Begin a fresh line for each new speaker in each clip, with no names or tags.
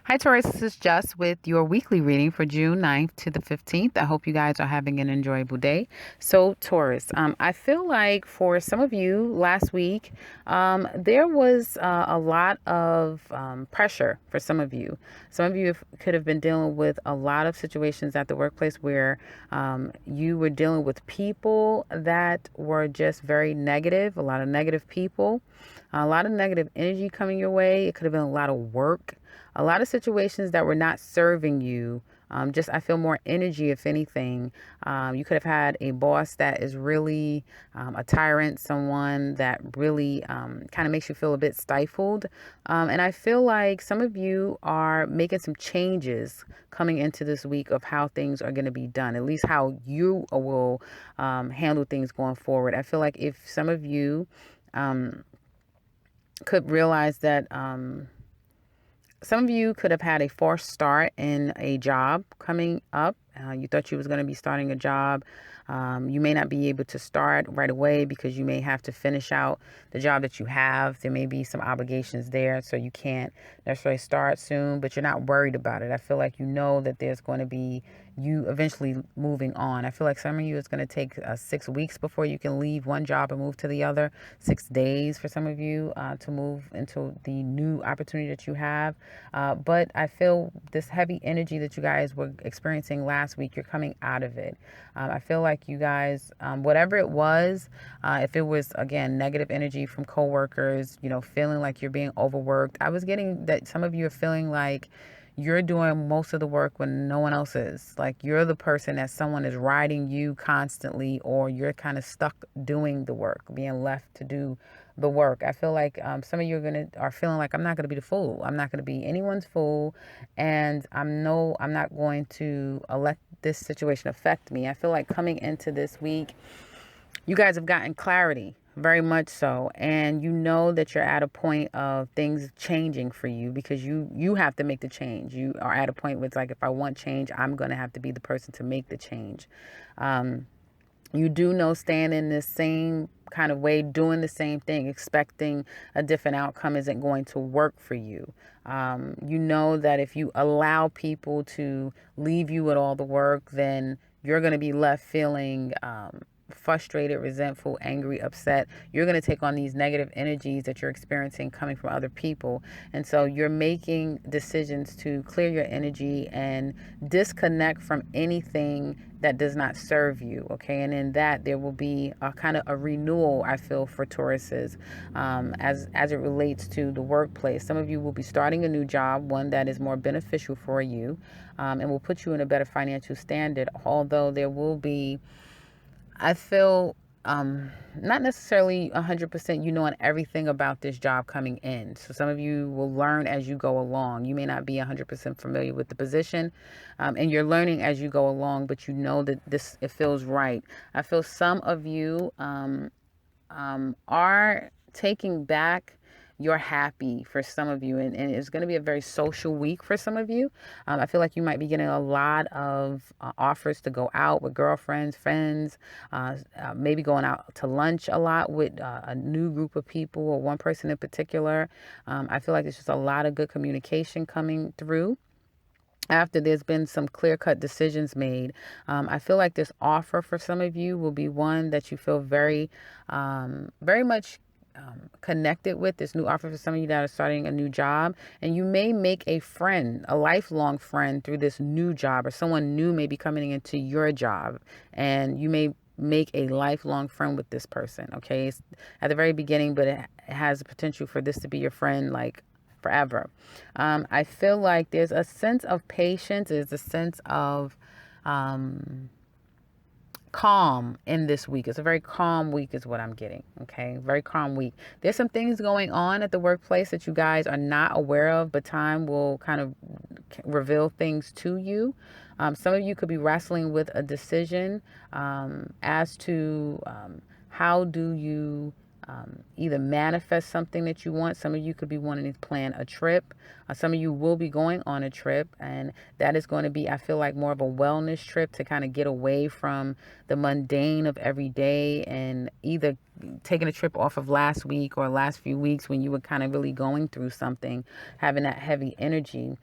Hi, Taurus. This is Jess with your weekly reading for June 9th to the 15th. I hope you guys are having an enjoyable day. So, Taurus, I feel like for some of you last week, there was a lot of pressure for some of you. Some of you could have been dealing with a lot of situations at the workplace where you were dealing with people that were just very negative, a lot of negative people, a lot of negative energy coming your way. It could have been a lot of work, a lot of situations that were not serving you. Just I feel more energy, if anything. You could have had a boss that is really a tyrant, someone that really kind of makes you feel a bit stifled. And I feel like some of you are making some changes coming into this week of how things are going to be done, at least how you will handle things going forward. I feel like if some of you could realize that. Some of you could have had a forced start in a job coming up. You thought you was going to be starting a job. You may not be able to start right away because you may have to finish out the job that you have. There may be some obligations there, so you can't necessarily start soon, but you're not worried about it. I feel like you know that there's going to be you eventually moving on. I feel like some of you it's going to take 6 weeks before you can leave one job and move to the other. 6 days for some of you to move into the new opportunity that you have. But I feel this heavy energy that you guys were experiencing last week, you're coming out of it. I feel like you guys, whatever it was, if it was, again, negative energy from coworkers, feeling like you're being overworked. I was getting that some of you are feeling like you're doing most of the work when no one else is. Like you're the person that someone is riding you constantly, or you're kind of stuck doing the work, being left to do the work. I feel like some of you are feeling like I'm not gonna be the fool. I'm not gonna be anyone's fool, and I'm not going to let this situation affect me. I feel like coming into this week, you guys have gotten clarity, very much so, and you know that you're at a point of things changing for you because you have to make the change. You are at a point where it's like, if I want change, I'm going to have to be the person to make the change. You do know staying in the same kind of way, doing the same thing, expecting a different outcome isn't going to work for you. You know that if you allow people to leave you with all the work, then you're going to be left feeling frustrated, resentful, angry, upset. You're going to take on these negative energies that you're experiencing coming from other people. And so you're making decisions to clear your energy and disconnect from anything that does not serve you. Okay. And in that, there will be a kind of a renewal, I feel, for Tauruses as it relates to the workplace. Some of you will be starting a new job, one that is more beneficial for you and will put you in a better financial standard, although there will be, I feel, not necessarily 100% knowing everything about this job coming in. So some of you will learn as you go along. You may not be 100% familiar with the position, and you're learning as you go along, but you know that it feels right. I feel some of you are taking back your happy for some of you, and it's going to be a very social week for some of you. I feel like you might be getting a lot of offers to go out with girlfriends, friends, maybe going out to lunch a lot with a new group of people or one person in particular. I feel like there's just a lot of good communication coming through after there's been some clear-cut decisions made. I feel like this offer for some of you will be one that you feel very much connected with. This new offer for some of you that are starting a new job, and you may make a friend, a lifelong friend, through this new job, or someone new may be coming into your job, and you may make a lifelong friend with this person. Okay, it's at the very beginning, but it has the potential for this to be your friend, like, forever. I feel like there's a sense of patience. There's a sense of calm in this week. It's a very calm week is what I'm getting. Okay. Very calm week. There's some things going on at the workplace that you guys are not aware of, but time will kind of reveal things to you. Some of you could be wrestling with a decision as to how do you either manifest something that you want. Some of you could be wanting to plan a trip. Some of you will be going on a trip, and that is going to be, I feel like, more of a wellness trip to kind of get away from the mundane of every day, and either taking a trip off of last week or last few weeks when you were kind of really going through something, having that heavy energy.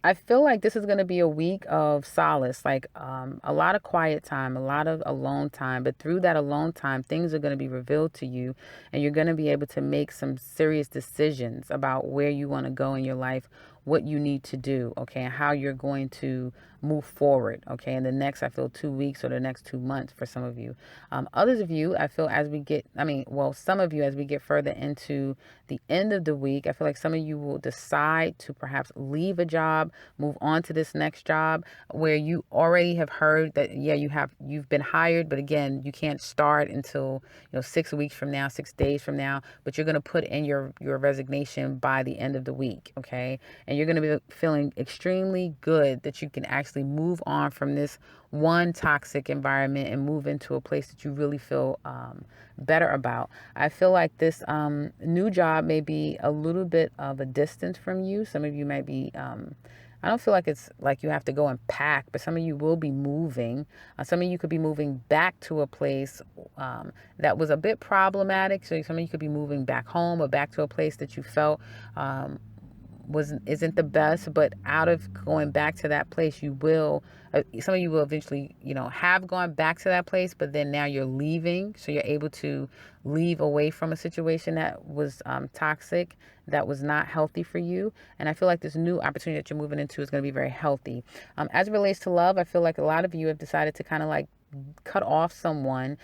I feel like this is going to be a week of solace, like a lot of quiet time, a lot of alone time. But through that alone time, things are going to be revealed to you, and you're going to be able to make some serious decisions about where you want to go in your life, what you need to do, okay, and how you're going to move forward, okay, in the next, I feel, 2 weeks or the next 2 months for some of you. Others of you, I feel, as we get, some of you, as we get further into the end of the week, I feel like some of you will decide to perhaps leave a job, move on to this next job where you already have heard that, yeah, you've been hired, but again, you can't start until, 6 weeks from now, 6 days from now, but you're going to put in your resignation by the end of the week, okay? And you're going to be feeling extremely good that you can actually move on from this one toxic environment and move into a place that you really feel better about. I feel like this new job may be a little bit of a distance from you. Some of you might be, I don't feel like it's like you have to go and pack, but some of you will be moving. Some of you could be moving back to a place that was a bit problematic. So some of you could be moving back home or back to a place that you felt isn't the best, but out of going back to that place, you will, some of you will eventually, have gone back to that place, but then now you're leaving, so you're able to leave away from a situation that was toxic, that was not healthy for you. And I feel like this new opportunity that you're moving into is going to be very healthy. As it relates to love, I feel like a lot of you have decided to kind of like cut off someone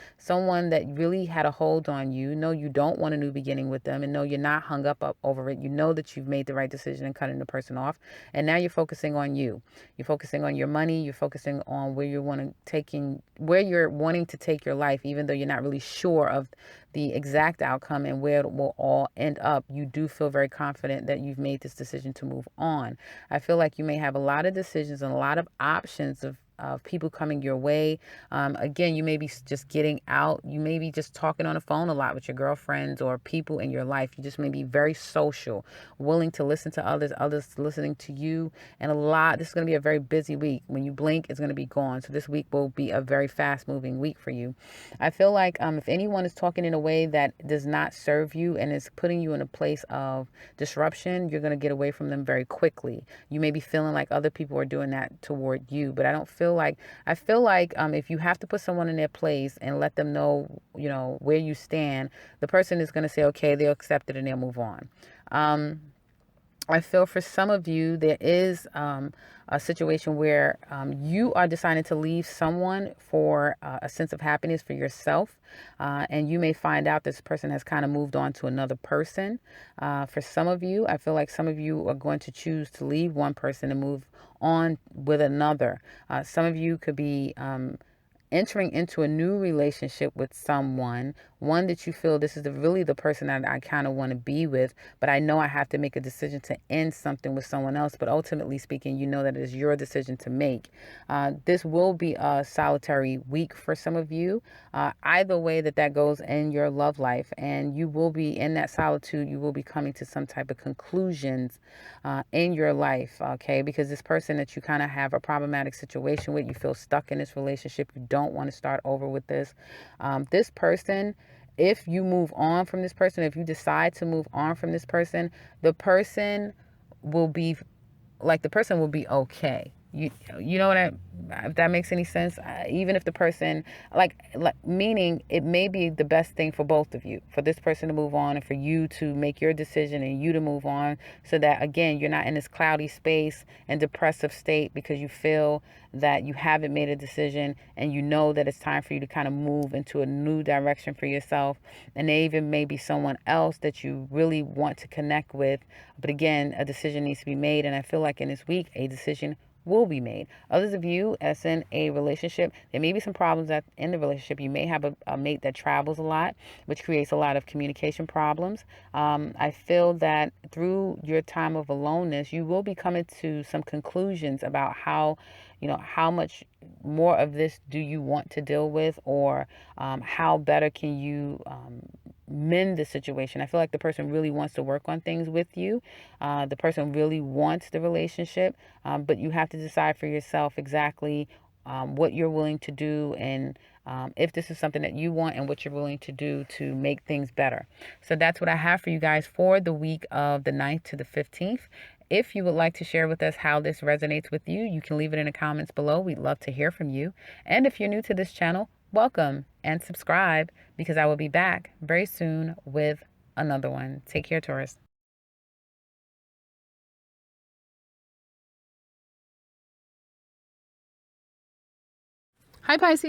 that really had a hold on you. No, you don't want a new beginning with them, and no, you're not hung up over it. You know that you've made the right decision in cutting the person off, and now you're focusing on you. You're focusing on your money. You're focusing on where you're wanting to take your life, even though you're not really sure of the exact outcome and where it will all end up. You do feel very confident that you've made this decision to move on. I feel like you may have a lot of decisions and a lot of options of people coming your way. Again, you may be just getting out. You may be just talking on the phone a lot with your girlfriends or people in your life. You just may be very social, willing to listen to others listening to you. And this is going to be a very busy week. When you blink, it's going to be gone. So this week will be a very fast moving week for you. I feel like if anyone is talking in a way that does not serve you and is putting you in a place of disruption, you're going to get away from them very quickly. You may be feeling like other people are doing that toward you, but I feel like if you have to put someone in their place and let them know, where you stand, the person is going to say, okay, they'll accept it and they'll move on. I feel for some of you, there is a situation where you are deciding to leave someone for a sense of happiness for yourself. And you may find out this person has kind of moved on to another person. For some of you, I feel like some of you are going to choose to leave one person and move on with another. Some of you could be entering into a new relationship with someone, one that you feel this is really the person that I kind of want to be with, but I know I have to make a decision to end something with someone else. But ultimately speaking, you know that it is your decision to make. This will be a solitary week for some of you. Either way that goes in your love life, and you will be in that solitude, you will be coming to some type of conclusions in your life, okay? Because this person that you kind of have a problematic situation with, you feel stuck in this relationship, you don't want to start over with this. This person, if you move on from this person, if you decide to move on from this person, the person will be okay. You know if that makes any sense. Even if the person, meaning it may be the best thing for both of you, for this person to move on and for you to make your decision and you to move on, so that again you're not in this cloudy space and depressive state because you feel that you haven't made a decision, and you know that it's time for you to kind of move into a new direction for yourself. And there even may be someone else that you really want to connect with, but again, a decision needs to be made. And I feel like in this week, a decision will be made. Others of you, as in a relationship, there may be some problems in the relationship. You may have a mate that travels a lot, which creates a lot of communication problems. I feel that through your time of aloneness, you will be coming to some conclusions about how much more of this do you want to deal with, or how better can you mend the situation. I feel like the person really wants to work on things with you. The person really wants the relationship, but you have to decide for yourself exactly what you're willing to do, and if this is something that you want, and what you're willing to do to make things better. So that's what I have for you guys for the week of the 9th to the 15th. If you would like to share with us how this resonates with you, you can leave it in the comments below. We'd love to hear from you. And if you're new to this channel, welcome and subscribe, because I will be back very soon with another one. Take care, Taurus. Hi, Pisces.